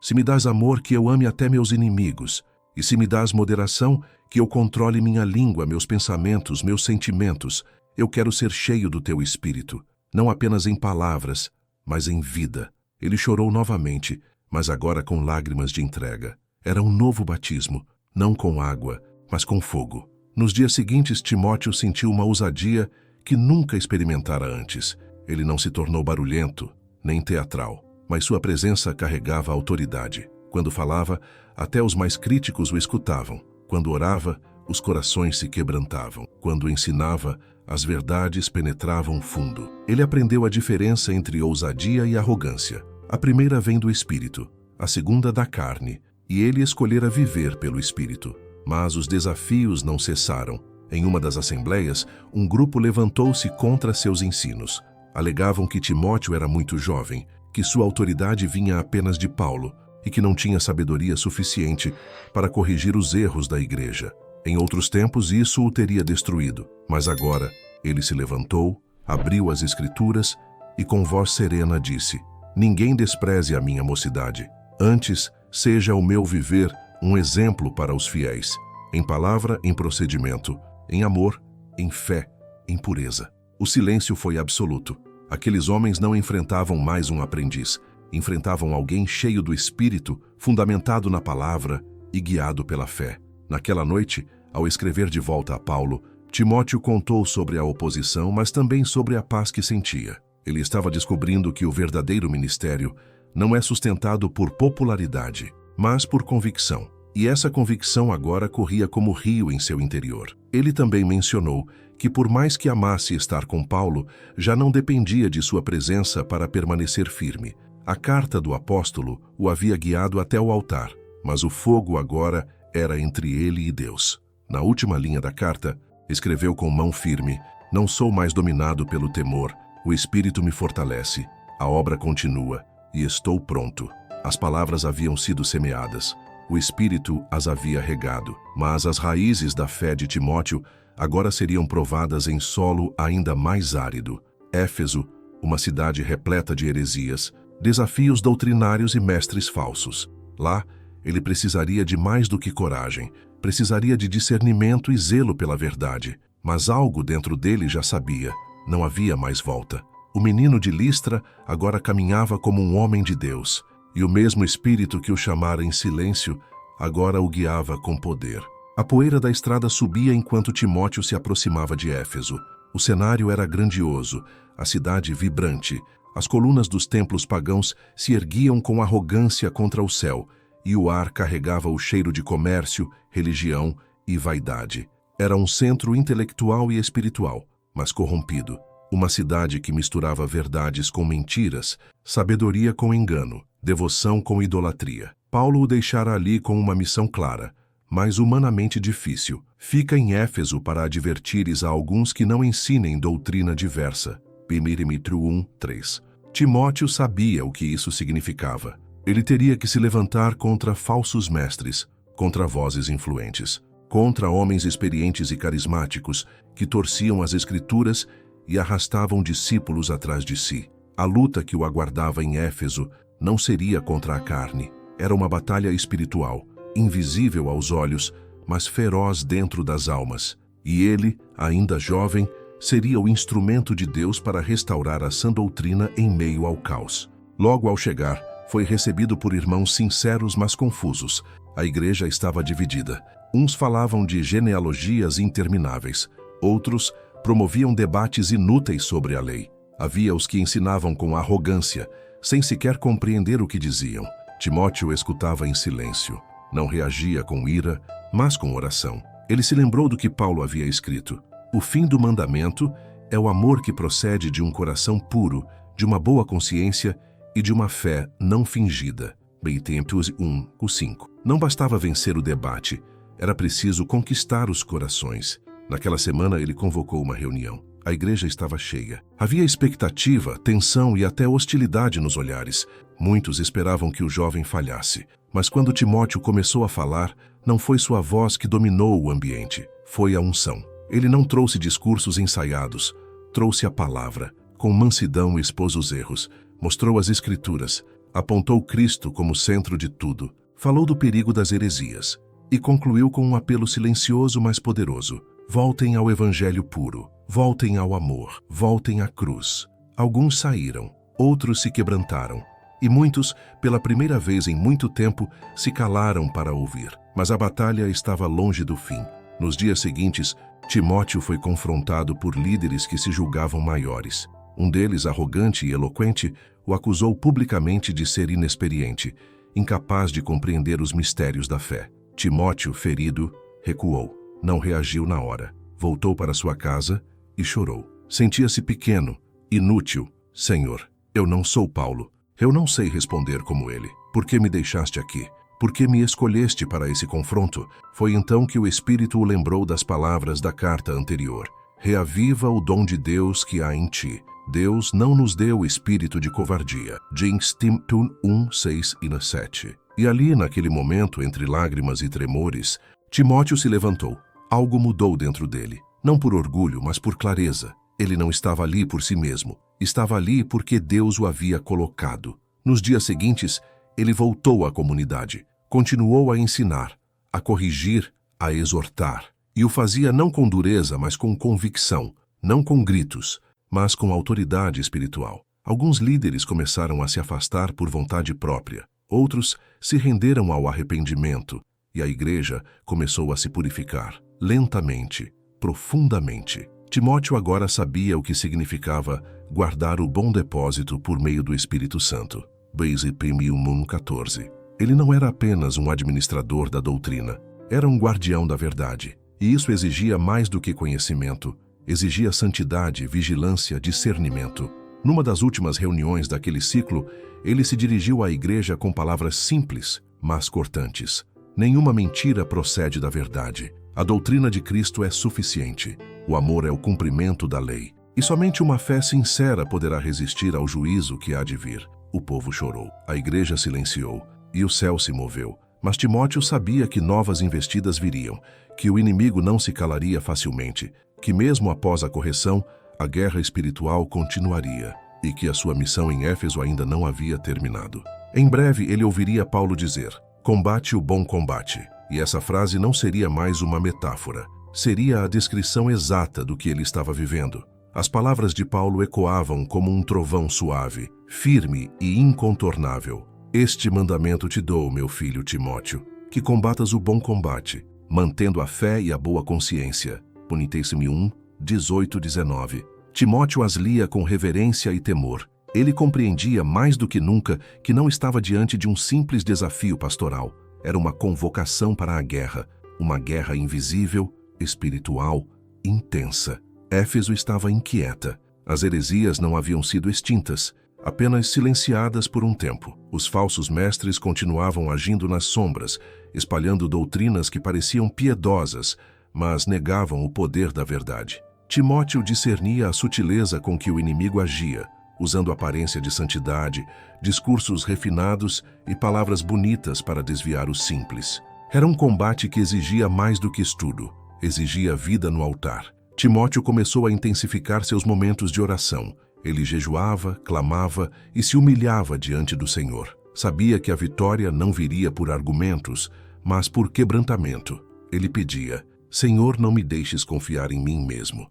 Se me dás amor, que eu ame até meus inimigos. E se me dás moderação, que eu controle minha língua, meus pensamentos, meus sentimentos. Eu quero ser cheio do teu Espírito, não apenas em palavras, mas em vida." Ele chorou novamente, mas agora com lágrimas de entrega. Era um novo batismo, não com água, mas com fogo. Nos dias seguintes, Timóteo sentiu uma ousadia que nunca experimentara antes. Ele não se tornou barulhento, nem teatral, mas sua presença carregava autoridade. Quando falava, até os mais críticos o escutavam. Quando orava, os corações se quebrantavam. Quando ensinava, as verdades penetravam fundo. Ele aprendeu a diferença entre ousadia e arrogância. A primeira vem do Espírito, a segunda da carne, e ele escolhera viver pelo Espírito. Mas os desafios não cessaram. Em uma das assembleias, um grupo levantou-se contra seus ensinos. Alegavam que Timóteo era muito jovem, que sua autoridade vinha apenas de Paulo e que não tinha sabedoria suficiente para corrigir os erros da igreja. Em outros tempos, isso o teria destruído, mas agora ele se levantou, abriu as Escrituras e com voz serena disse: "Ninguém despreze a minha mocidade. Antes, seja o meu viver um exemplo para os fiéis, em palavra, em procedimento, em amor, em fé, em pureza." O silêncio foi absoluto. Aqueles homens não enfrentavam mais um aprendiz, enfrentavam alguém cheio do Espírito, fundamentado na palavra e guiado pela fé. Naquela noite, ao escrever de volta a Paulo, Timóteo contou sobre a oposição, mas também sobre a paz que sentia. Ele estava descobrindo que o verdadeiro ministério não é sustentado por popularidade, mas por convicção. E essa convicção agora corria como rio em seu interior. Ele também mencionou que, por mais que amasse estar com Paulo, já não dependia de sua presença para permanecer firme. A carta do apóstolo o havia guiado até o altar, mas o fogo agora era entre ele e Deus. Na última linha da carta, escreveu com mão firme: "Não sou mais dominado pelo temor, o Espírito me fortalece. A obra continua e estou pronto." As palavras haviam sido semeadas. O Espírito as havia regado, mas as raízes da fé de Timóteo agora seriam provadas em solo ainda mais árido. Éfeso, uma cidade repleta de heresias, desafios doutrinários e mestres falsos. Lá, Ele precisaria de mais do que coragem. Precisaria de discernimento e zelo pela verdade. Mas algo dentro dele já sabia. Não havia mais volta. O menino de Listra agora caminhava como um homem de Deus. E o mesmo Espírito que o chamara em silêncio, agora o guiava com poder. A poeira da estrada subia enquanto Timóteo se aproximava de Éfeso. O cenário era grandioso, a cidade vibrante. As colunas dos templos pagãos se erguiam com arrogância contra o céu, e o ar carregava o cheiro de comércio, religião e vaidade. Era um centro intelectual e espiritual, mas corrompido. Uma cidade que misturava verdades com mentiras, sabedoria com engano, devoção com idolatria. Paulo o deixara ali com uma missão clara, mas humanamente difícil. Fica em Éfeso para advertires a alguns que não ensinem doutrina diversa. 1 3. Timóteo sabia o que isso significava. Ele teria que se levantar contra falsos mestres, contra vozes influentes, contra homens experientes e carismáticos que torciam as Escrituras e arrastavam discípulos atrás de si. A luta que o aguardava em Éfeso não seria contra a carne. Era uma batalha espiritual, invisível aos olhos, mas feroz dentro das almas. E ele, ainda jovem, seria o instrumento de Deus para restaurar a sã doutrina em meio ao caos. Logo ao chegar, foi recebido por irmãos sinceros mas confusos. A igreja estava dividida. Uns falavam de genealogias intermináveis, outros promoviam debates inúteis sobre a lei. Havia os que ensinavam com arrogância, sem sequer compreender o que diziam. Timóteo escutava em silêncio. Não reagia com ira, mas com oração. Ele se lembrou do que Paulo havia escrito. O fim do mandamento é o amor que procede de um coração puro, de uma boa consciência e de uma fé não fingida. Beitempus 1:5. Não bastava vencer o debate, era preciso conquistar os corações. Naquela semana ele convocou uma reunião. A igreja estava cheia. Havia expectativa, tensão e até hostilidade nos olhares. Muitos esperavam que o jovem falhasse. Mas quando Timóteo começou a falar, não foi sua voz que dominou o ambiente, foi a unção. Ele não trouxe discursos ensaiados, trouxe a palavra. Com mansidão expôs os erros, mostrou as Escrituras, apontou Cristo como centro de tudo, falou do perigo das heresias e concluiu com um apelo silencioso mas poderoso. Voltem ao Evangelho puro, voltem ao amor, voltem à cruz. Alguns saíram, outros se quebrantaram, e muitos, pela primeira vez em muito tempo, se calaram para ouvir. Mas a batalha estava longe do fim. Nos dias seguintes, Timóteo foi confrontado por líderes que se julgavam maiores. Um deles, arrogante e eloquente, o acusou publicamente de ser inexperiente, incapaz de compreender os mistérios da fé. Timóteo, ferido, recuou. Não reagiu na hora. Voltou para sua casa e chorou. Sentia-se pequeno, inútil. Senhor, eu não sou Paulo. Eu não sei responder como ele. Por que me deixaste aqui? Por que me escolheste para esse confronto? Foi então que o Espírito o lembrou das palavras da carta anterior. Reaviva o dom de Deus que há em ti. Deus não nos deu espírito de covardia. James 1:6 e 7. E ali, naquele momento, entre lágrimas e tremores, Timóteo se levantou. Algo mudou dentro dele. Não por orgulho, mas por clareza. Ele não estava ali por si mesmo. Estava ali porque Deus o havia colocado. Nos dias seguintes, ele voltou à comunidade. Continuou a ensinar, a corrigir, a exortar. E o fazia não com dureza, mas com convicção. Não com gritos, mas com autoridade espiritual. Alguns líderes começaram a se afastar por vontade própria. Outros se renderam ao arrependimento. E a igreja começou a se purificar. Lentamente, profundamente. Timóteo agora sabia o que significava guardar o bom depósito por meio do Espírito Santo. Base 1:14. Ele não era apenas um administrador da doutrina, era um guardião da verdade. E isso exigia mais do que conhecimento, exigia santidade, vigilância, discernimento. Numa das últimas reuniões daquele ciclo, ele se dirigiu à igreja com palavras simples, mas cortantes. Nenhuma mentira procede da verdade. A doutrina de Cristo é suficiente. O amor é o cumprimento da lei. E somente uma fé sincera poderá resistir ao juízo que há de vir. O povo chorou, a igreja silenciou, e o céu se moveu. Mas Timóteo sabia que novas investidas viriam, que o inimigo não se calaria facilmente, que mesmo após a correção, a guerra espiritual continuaria, e que a sua missão em Éfeso ainda não havia terminado. Em breve ele ouviria Paulo dizer: Combate o bom combate. E essa frase não seria mais uma metáfora. Seria a descrição exata do que ele estava vivendo. As palavras de Paulo ecoavam como um trovão suave, firme e incontornável. Este mandamento te dou, meu filho Timóteo, que combatas o bom combate, mantendo a fé e a boa consciência. Ponitêssime 1, 18-19. Timóteo as lia com reverência e temor. Ele compreendia mais do que nunca que não estava diante de um simples desafio pastoral. Era uma convocação para a guerra, uma guerra invisível, espiritual, intensa. Éfeso estava inquieta. As heresias não haviam sido extintas, apenas silenciadas por um tempo. Os falsos mestres continuavam agindo nas sombras, espalhando doutrinas que pareciam piedosas, mas negavam o poder da verdade. Timóteo discernia a sutileza com que o inimigo agia, usando aparência de santidade, discursos refinados e palavras bonitas para desviar os simples. Era um combate que exigia mais do que estudo, exigia vida no altar. Timóteo começou a intensificar seus momentos de oração. Ele jejuava, clamava e se humilhava diante do Senhor. Sabia que a vitória não viria por argumentos, mas por quebrantamento. Ele pedia: Senhor, não me deixes confiar em mim mesmo.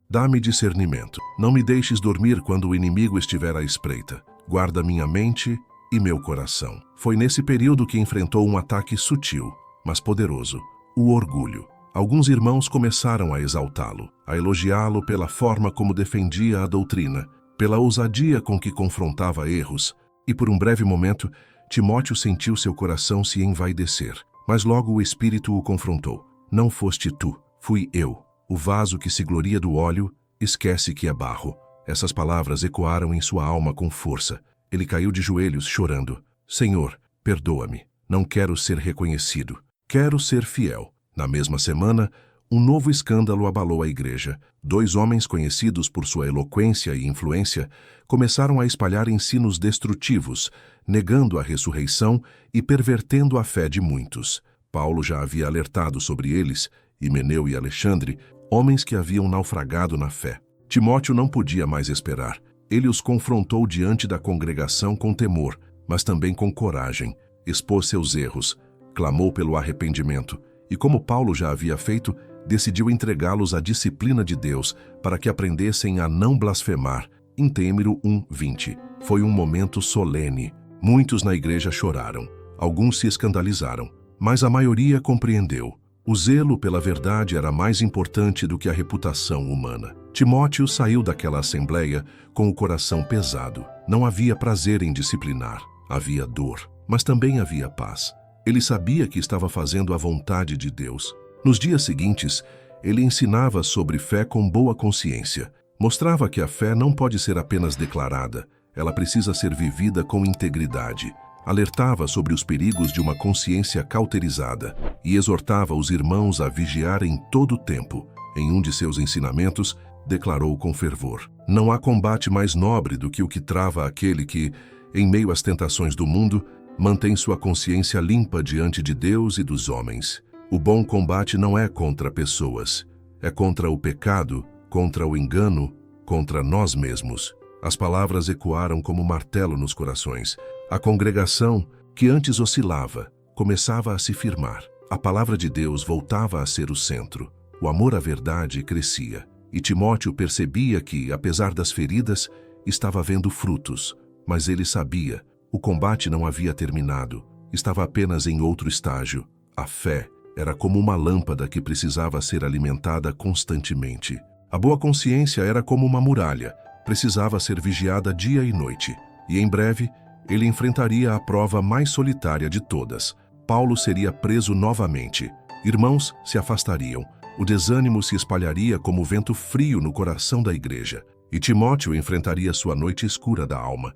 Dá-me discernimento. Não me deixes dormir quando o inimigo estiver à espreita. Guarda minha mente e meu coração. Foi nesse período que enfrentou um ataque sutil, mas poderoso: o orgulho. Alguns irmãos começaram a exaltá-lo, a elogiá-lo pela forma como defendia a doutrina, pela ousadia com que confrontava erros, e por um breve momento, Timóteo sentiu seu coração se envaidecer. Mas logo o Espírito o confrontou. Não foste tu, fui eu. O vaso que se gloria do óleo, esquece que é barro. Essas palavras ecoaram em sua alma com força. Ele caiu de joelhos, chorando. Senhor, perdoa-me. Não quero ser reconhecido. Quero ser fiel. Na mesma semana, um novo escândalo abalou a igreja. 2 homens conhecidos por sua eloquência e influência começaram a espalhar ensinos destrutivos, negando a ressurreição e pervertendo a fé de muitos. Paulo já havia alertado sobre eles, Himeneu e Alexandre, homens que haviam naufragado na fé. Timóteo não podia mais esperar. Ele os confrontou diante da congregação com temor, mas também com coragem. Expôs seus erros, clamou pelo arrependimento e, como Paulo já havia feito, decidiu entregá-los à disciplina de Deus para que aprendessem a não blasfemar. Em Têmiro 1:20. Foi um momento solene. Muitos na igreja choraram. Alguns se escandalizaram, mas a maioria compreendeu. O zelo pela verdade era mais importante do que a reputação humana. Timóteo saiu daquela assembleia com o coração pesado. Não havia prazer em disciplinar. Havia dor, mas também havia paz. Ele sabia que estava fazendo a vontade de Deus. Nos dias seguintes, ele ensinava sobre fé com boa consciência. Mostrava que a fé não pode ser apenas declarada, ela precisa ser vivida com integridade. Alertava sobre os perigos de uma consciência cauterizada e exortava os irmãos a vigiar em todo o tempo. Em um de seus ensinamentos, declarou com fervor: não há combate mais nobre do que o que trava aquele que, em meio às tentações do mundo, mantém sua consciência limpa diante de Deus e dos homens. O bom combate não é contra pessoas, é contra o pecado, contra o engano, contra nós mesmos. As palavras ecoaram como martelo nos corações. A congregação, que antes oscilava, começava a se firmar. A palavra de Deus voltava a ser o centro. O amor à verdade crescia. E Timóteo percebia que, apesar das feridas, estava vendo frutos. Mas ele sabia, o combate não havia terminado. Estava apenas em outro estágio. A fé era como uma lâmpada que precisava ser alimentada constantemente. A boa consciência era como uma muralha, precisava ser vigiada dia e noite. E em breve, ele enfrentaria a prova mais solitária de todas. Paulo seria preso novamente. Irmãos se afastariam. O desânimo se espalharia como vento frio no coração da igreja. E Timóteo enfrentaria sua noite escura da alma.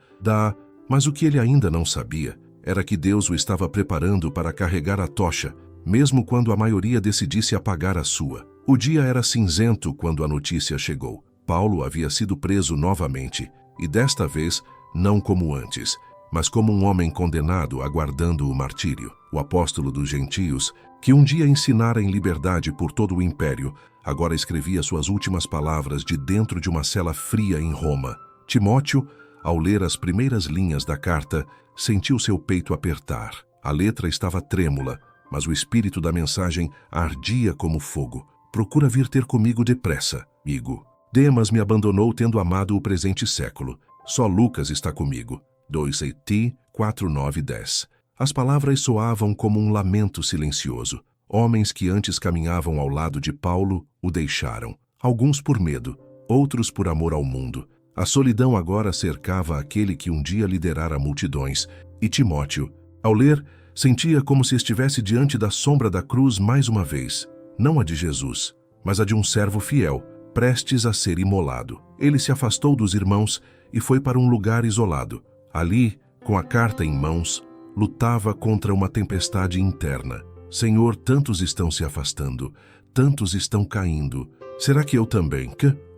Mas o que ele ainda não sabia era que Deus o estava preparando para carregar a tocha, mesmo quando a maioria decidisse apagar a sua. O dia era cinzento quando a notícia chegou. Paulo havia sido preso novamente, e desta vez não como antes, mas como um homem condenado aguardando o martírio. O apóstolo dos gentios, que um dia ensinara em liberdade por todo o império, agora escrevia suas últimas palavras de dentro de uma cela fria em Roma. Timóteo, ao ler as primeiras linhas da carta, sentiu seu peito apertar. A letra estava trêmula, mas o espírito da mensagem ardia como fogo. Procura vir ter comigo depressa, amigo. Demas me abandonou tendo amado o presente século. Só Lucas está comigo. 2 Eti 4:9-10. As palavras soavam como um lamento silencioso. Homens que antes caminhavam ao lado de Paulo o deixaram. Alguns por medo, outros por amor ao mundo. A solidão agora cercava aquele que um dia liderara multidões. E Timóteo, ao ler, sentia como se estivesse diante da sombra da cruz mais uma vez. Não a de Jesus, mas a de um servo fiel, prestes a ser imolado. Ele se afastou dos irmãos e foi para um lugar isolado. Ali, com a carta em mãos, lutava contra uma tempestade interna. Senhor, tantos estão se afastando, tantos estão caindo. Será que eu também?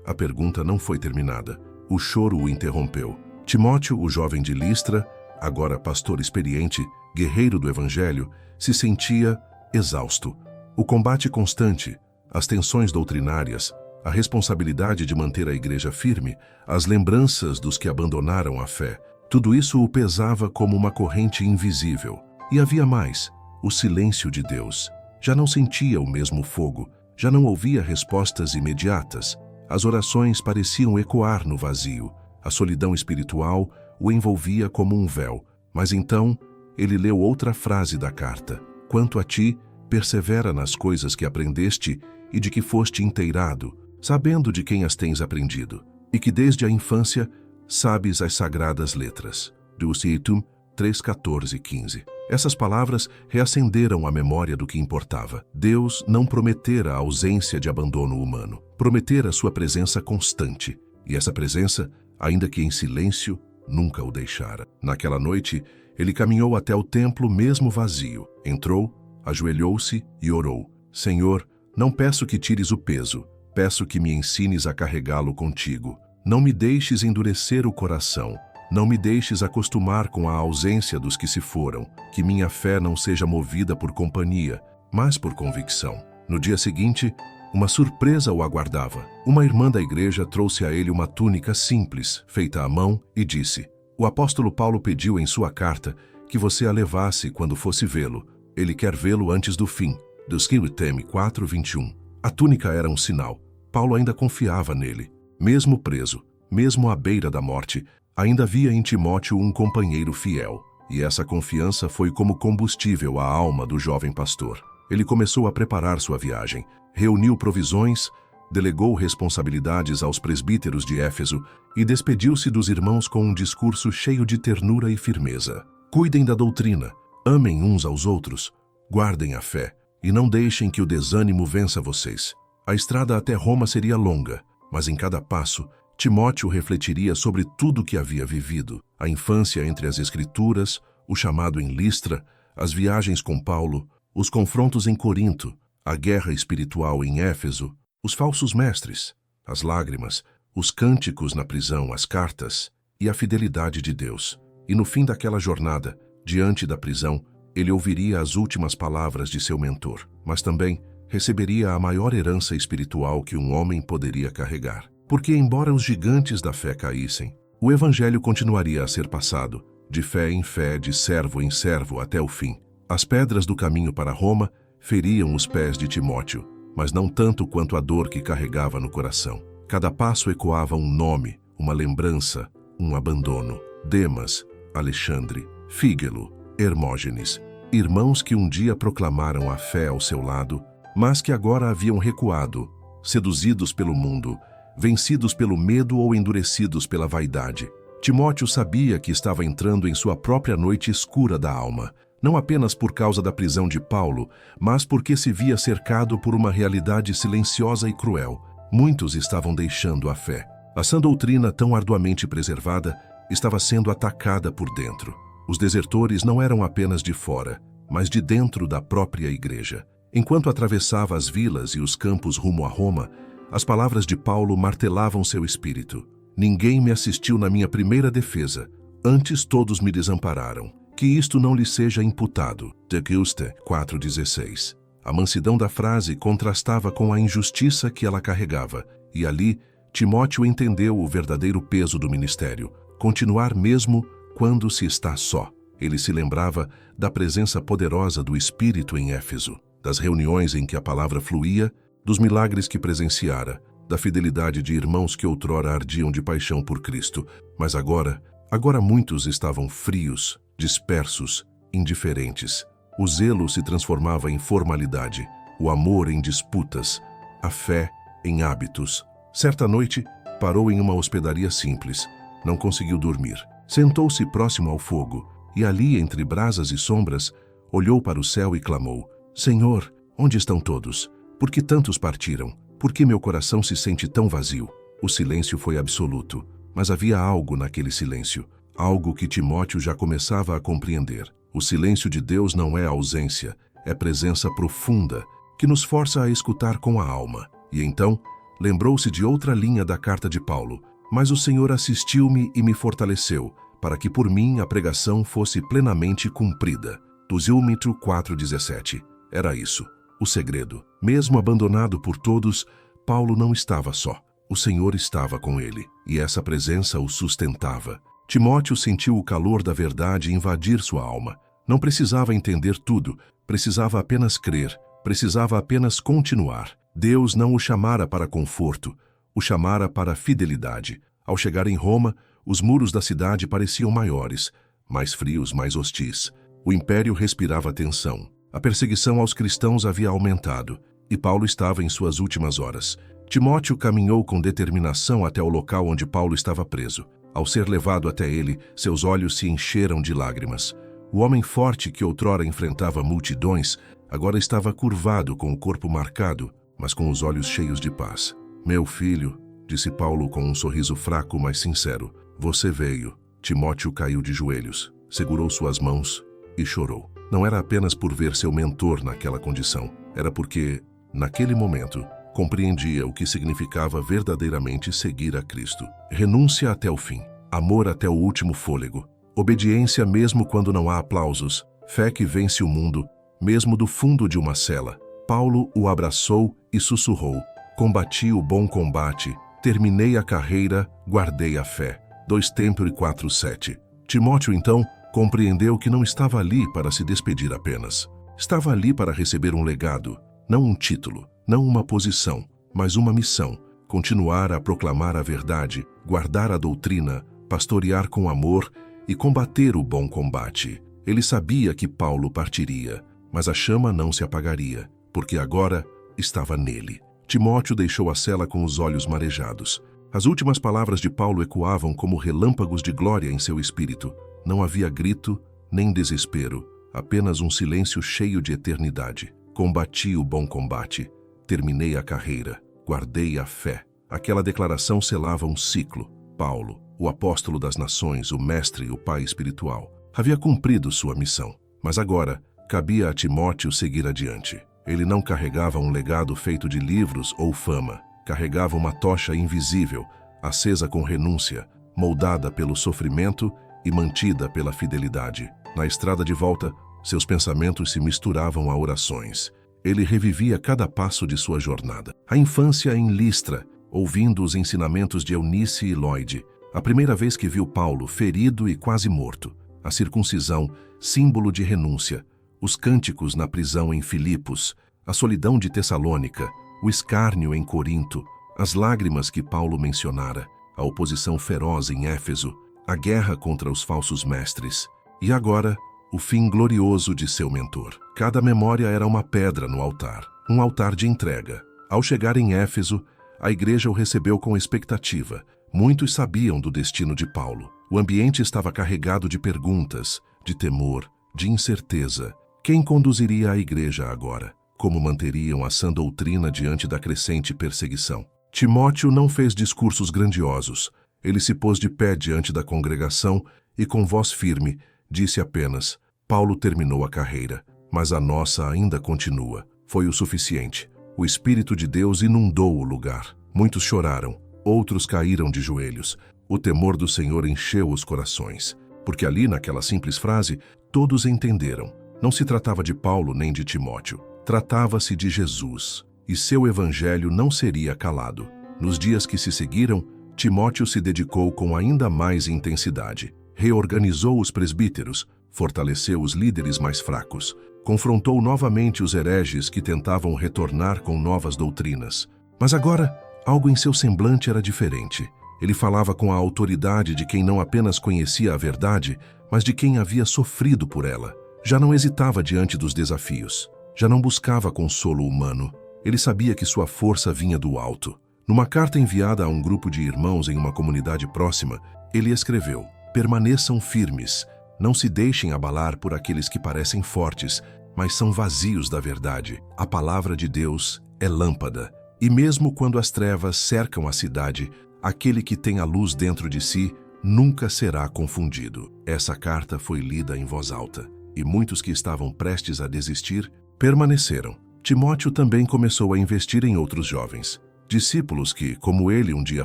A pergunta não foi terminada. O choro o interrompeu. Timóteo, o jovem de Listra, agora pastor experiente, guerreiro do Evangelho, se sentia exausto. O combate constante, as tensões doutrinárias, a responsabilidade de manter a igreja firme, as lembranças dos que abandonaram a fé, tudo isso o pesava como uma corrente invisível. E havia mais, o silêncio de Deus. Já não sentia o mesmo fogo, já não ouvia respostas imediatas. As orações pareciam ecoar no vazio. A solidão espiritual o envolvia como um véu. Mas então, ele leu outra frase da carta. Quanto a ti, persevera nas coisas que aprendeste e de que foste inteirado, sabendo de quem as tens aprendido, e que desde a infância sabes as sagradas letras. Deuteronômio 3:14-15. Essas palavras reacenderam a memória do que importava. Deus não prometera a ausência de abandono humano, prometera sua presença constante, e essa presença, ainda que em silêncio, nunca o deixara. Naquela noite, ele caminhou até o templo mesmo vazio, entrou, ajoelhou-se e orou. Senhor, não peço que tires o peso, peço que me ensines a carregá-lo contigo. Não me deixes endurecer o coração, não me deixes acostumar com a ausência dos que se foram, que minha fé não seja movida por companhia, mas por convicção. No dia seguinte, uma surpresa o aguardava. Uma irmã da igreja trouxe a ele uma túnica simples, feita à mão, e disse: o apóstolo Paulo pediu em sua carta que você a levasse quando fosse vê-lo. Ele quer vê-lo antes do fim. Deuteronômio 4:21. A túnica era um sinal. Paulo ainda confiava nele. Mesmo preso, mesmo à beira da morte, ainda via em Timóteo um companheiro fiel. E essa confiança foi como combustível à alma do jovem pastor. Ele começou a preparar sua viagem, reuniu provisões, delegou responsabilidades aos presbíteros de Éfeso e despediu-se dos irmãos com um discurso cheio de ternura e firmeza. Cuidem da doutrina, amem uns aos outros, guardem a fé e não deixem que o desânimo vença vocês. A estrada até Roma seria longa, mas em cada passo, Timóteo refletiria sobre tudo o que havia vivido. A infância entre as Escrituras, o chamado em Listra, as viagens com Paulo, os confrontos em Corinto, a guerra espiritual em Éfeso, os falsos mestres, as lágrimas, os cânticos na prisão, as cartas e a fidelidade de Deus. E no fim daquela jornada, diante da prisão, ele ouviria as últimas palavras de seu mentor, mas também receberia a maior herança espiritual que um homem poderia carregar. Porque, embora os gigantes da fé caíssem, o evangelho continuaria a ser passado, de fé em fé, de servo em servo, até o fim. As pedras do caminho para Roma feriam os pés de Timóteo, mas não tanto quanto a dor que carregava no coração. Cada passo ecoava um nome, uma lembrança, um abandono. Demas, Alexandre, Fígelo, Hermógenes, irmãos que um dia proclamaram a fé ao seu lado, mas que agora haviam recuado, seduzidos pelo mundo, vencidos pelo medo ou endurecidos pela vaidade. Timóteo sabia que estava entrando em sua própria noite escura da alma, não apenas por causa da prisão de Paulo, mas porque se via cercado por uma realidade silenciosa e cruel. Muitos estavam deixando a fé. A sã doutrina, tão arduamente preservada, estava sendo atacada por dentro. Os desertores não eram apenas de fora, mas de dentro da própria igreja. Enquanto atravessava as vilas e os campos rumo a Roma, as palavras de Paulo martelavam seu espírito. Ninguém me assistiu na minha primeira defesa, antes todos me desampararam. Que isto não lhe seja imputado. De Auguste 4:16. A mansidão da frase contrastava com a injustiça que ela carregava, e ali Timóteo entendeu o verdadeiro peso do ministério, continuar mesmo quando se está só. Ele se lembrava da presença poderosa do Espírito em Éfeso, das reuniões em que a palavra fluía, dos milagres que presenciara, da fidelidade de irmãos que outrora ardiam de paixão por Cristo, mas agora muitos estavam frios, dispersos, indiferentes. O zelo se transformava em formalidade, o amor em disputas, a fé em hábitos. Certa noite, parou em uma hospedaria simples. Não conseguiu dormir. Sentou-se próximo ao fogo e ali, entre brasas e sombras, olhou para o céu e clamou: Senhor, onde estão todos? Por que tantos partiram? Por que meu coração se sente tão vazio? O silêncio foi absoluto, mas havia algo naquele silêncio, algo que Timóteo já começava a compreender. O silêncio de Deus não é ausência, é presença profunda, que nos força a escutar com a alma. E então, lembrou-se de outra linha da carta de Paulo: Mas o Senhor assistiu-me e me fortaleceu, para que por mim a pregação fosse plenamente cumprida. Tusílmetro 4,17. Era isso, o segredo. Mesmo abandonado por todos, Paulo não estava só. O Senhor estava com ele, e essa presença o sustentava. Timóteo sentiu o calor da verdade invadir sua alma. Não precisava entender tudo, precisava apenas crer, precisava apenas continuar. Deus não o chamara para conforto, o chamara para fidelidade. Ao chegar em Roma, os muros da cidade pareciam maiores, mais frios, mais hostis. O império respirava tensão. A perseguição aos cristãos havia aumentado, e Paulo estava em suas últimas horas. Timóteo caminhou com determinação até o local onde Paulo estava preso. Ao ser levado até ele, seus olhos se encheram de lágrimas. O homem forte que outrora enfrentava multidões, agora estava curvado, com o corpo marcado, mas com os olhos cheios de paz. Meu filho, disse Paulo com um sorriso fraco, mas sincero, você veio. Timóteo caiu de joelhos, segurou suas mãos e chorou. Não era apenas por ver seu mentor naquela condição, era porque, naquele momento, compreendia o que significava verdadeiramente seguir a Cristo. Renúncia até o fim, amor até o último fôlego, obediência mesmo quando não há aplausos, fé que vence o mundo, mesmo do fundo de uma cela. Paulo o abraçou e sussurrou: Combati o bom combate, terminei a carreira, guardei a fé. 2 Timóteo 4:7. Timóteo, então, compreendeu que não estava ali para se despedir apenas. Estava ali para receber um legado, não um título, não uma posição, mas uma missão: continuar a proclamar a verdade, guardar a doutrina, pastorear com amor e combater o bom combate. Ele sabia que Paulo partiria, mas a chama não se apagaria, porque agora estava nele. Timóteo deixou a cela com os olhos marejados. As últimas palavras de Paulo ecoavam como relâmpagos de glória em seu espírito. Não havia grito, nem desespero, apenas um silêncio cheio de eternidade. Combati o bom combate, terminei a carreira, guardei a fé. Aquela declaração selava um ciclo. Paulo, o apóstolo das nações, o mestre e o pai espiritual, havia cumprido sua missão. Mas agora, cabia a Timóteo seguir adiante. Ele não carregava um legado feito de livros ou fama. Carregava uma tocha invisível, acesa com renúncia, moldada pelo sofrimento e mantida pela fidelidade. Na estrada de volta, seus pensamentos se misturavam a orações. Ele revivia cada passo de sua jornada. A infância em Listra, ouvindo os ensinamentos de Eunice e Lloyd. A primeira vez que viu Paulo ferido e quase morto. A circuncisão, símbolo de renúncia. Os cânticos na prisão em Filipos. A solidão de Tessalônica. O escárnio em Corinto. As lágrimas que Paulo mencionara. A oposição feroz em Éfeso. A guerra contra os falsos mestres. E agora, o fim glorioso de seu mentor. Cada memória era uma pedra no altar. Um altar de entrega. Ao chegar em Éfeso, a igreja o recebeu com expectativa. Muitos sabiam do destino de Paulo. O ambiente estava carregado de perguntas, de temor, de incerteza. Quem conduziria a igreja agora? Como manteriam a sã doutrina diante da crescente perseguição? Timóteo não fez discursos grandiosos. Ele se pôs de pé diante da congregação e, com voz firme, disse apenas: Paulo terminou a carreira, mas a nossa ainda continua. Foi o suficiente. O Espírito de Deus inundou o lugar. Muitos choraram, outros caíram de joelhos. O temor do Senhor encheu os corações, porque ali, naquela simples frase, todos entenderam. Não se tratava de Paulo nem de Timóteo. Tratava-se de Jesus, e seu evangelho não seria calado. Nos dias que se seguiram, Timóteo se dedicou com ainda mais intensidade. Reorganizou os presbíteros, fortaleceu os líderes mais fracos, confrontou novamente os hereges que tentavam retornar com novas doutrinas. Mas agora, algo em seu semblante era diferente. Ele falava com a autoridade de quem não apenas conhecia a verdade, mas de quem havia sofrido por ela. Já não hesitava diante dos desafios. Já não buscava consolo humano. Ele sabia que sua força vinha do alto. Numa carta enviada a um grupo de irmãos em uma comunidade próxima, ele escreveu: "Permaneçam firmes, não se deixem abalar por aqueles que parecem fortes, mas são vazios da verdade. A palavra de Deus é lâmpada, e mesmo quando as trevas cercam a cidade, aquele que tem a luz dentro de si nunca será confundido." Essa carta foi lida em voz alta, e muitos que estavam prestes a desistir permaneceram. Timóteo também começou a investir em outros jovens, discípulos que, como ele um dia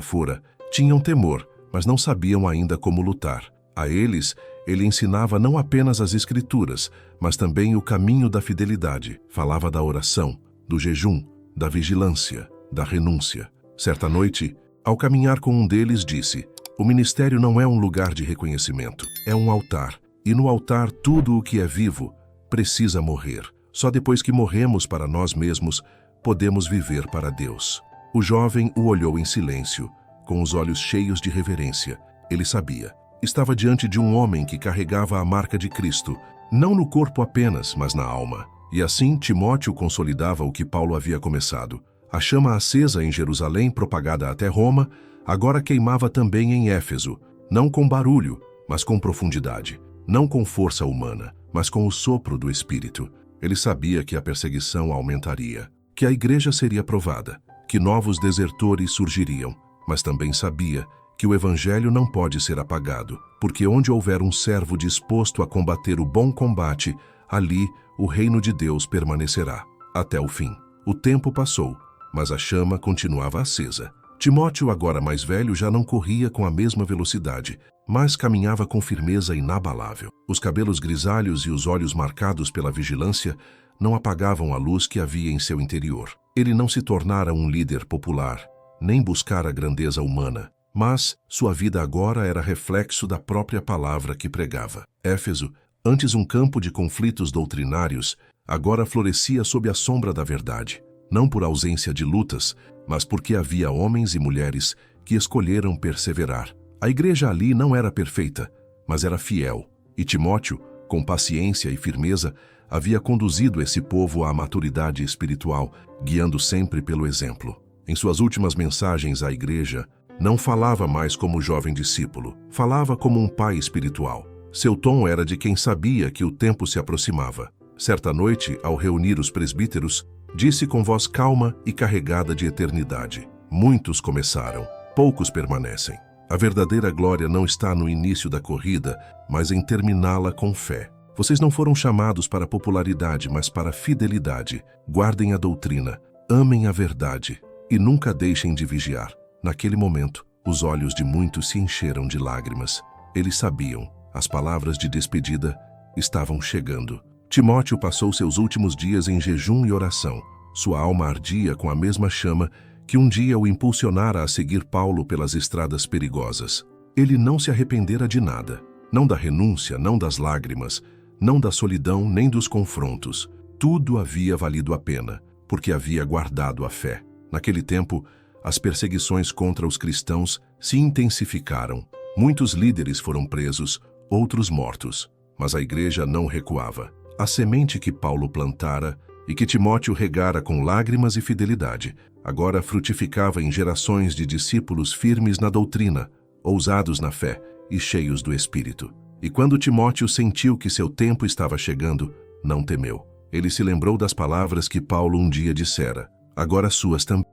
fora, tinham temor, mas não sabiam ainda como lutar. A eles, ele ensinava não apenas as Escrituras, mas também o caminho da fidelidade. Falava da oração, do jejum, da vigilância, da renúncia. Certa noite, ao caminhar com um deles, disse: "O ministério não é um lugar de reconhecimento, é um altar. E no altar tudo o que é vivo precisa morrer. Só depois que morremos para nós mesmos, podemos viver para Deus." O jovem o olhou em silêncio, com os olhos cheios de reverência. Ele sabia. Estava diante de um homem que carregava a marca de Cristo, não no corpo apenas, mas na alma. E assim, Timóteo consolidava o que Paulo havia começado. A chama acesa em Jerusalém, propagada até Roma, agora queimava também em Éfeso, não com barulho, mas com profundidade. Não com força humana, mas com o sopro do Espírito. Ele sabia que a perseguição aumentaria, que a igreja seria provada, que novos desertores surgiriam, mas também sabia que o evangelho não pode ser apagado, porque onde houver um servo disposto a combater o bom combate, ali o reino de Deus permanecerá, até o fim. O tempo passou, mas a chama continuava acesa. Timóteo, agora mais velho, já não corria com a mesma velocidade, mas caminhava com firmeza inabalável. Os cabelos grisalhos e os olhos marcados pela vigilância não apagavam a luz que havia em seu interior. Ele não se tornara um líder popular, nem buscara a grandeza humana, mas sua vida agora era reflexo da própria palavra que pregava. Éfeso, antes um campo de conflitos doutrinários, agora florescia sob a sombra da verdade, não por ausência de lutas, mas porque havia homens e mulheres que escolheram perseverar. A igreja ali não era perfeita, mas era fiel, e Timóteo, com paciência e firmeza, havia conduzido esse povo à maturidade espiritual, guiando sempre pelo exemplo. Em suas últimas mensagens à igreja, não falava mais como jovem discípulo, falava como um pai espiritual. Seu tom era de quem sabia que o tempo se aproximava. Certa noite, ao reunir os presbíteros, disse com voz calma e carregada de eternidade: "Muitos começaram, poucos permanecem. A verdadeira glória não está no início da corrida, mas em terminá-la com fé. Vocês não foram chamados para popularidade, mas para fidelidade. Guardem a doutrina, amem a verdade e nunca deixem de vigiar." Naquele momento, os olhos de muitos se encheram de lágrimas. Eles sabiam, as palavras de despedida estavam chegando. Timóteo passou seus últimos dias em jejum e oração. Sua alma ardia com a mesma chama que um dia o impulsionara a seguir Paulo pelas estradas perigosas. Ele não se arrependera de nada, não da renúncia, não das lágrimas, não da solidão, nem dos confrontos. Tudo havia valido a pena, porque havia guardado a fé. Naquele tempo, as perseguições contra os cristãos se intensificaram. Muitos líderes foram presos, outros mortos, mas a igreja não recuava. A semente que Paulo plantara e que Timóteo regara com lágrimas e fidelidade, agora frutificava em gerações de discípulos firmes na doutrina, ousados na fé e cheios do Espírito. E quando Timóteo sentiu que seu tempo estava chegando, não temeu. Ele se lembrou das palavras que Paulo um dia dissera: "Agora suas também."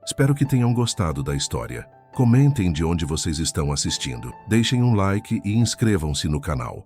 Espero que tenham gostado da história. Comentem de onde vocês estão assistindo. Deixem um like e inscrevam-se no canal.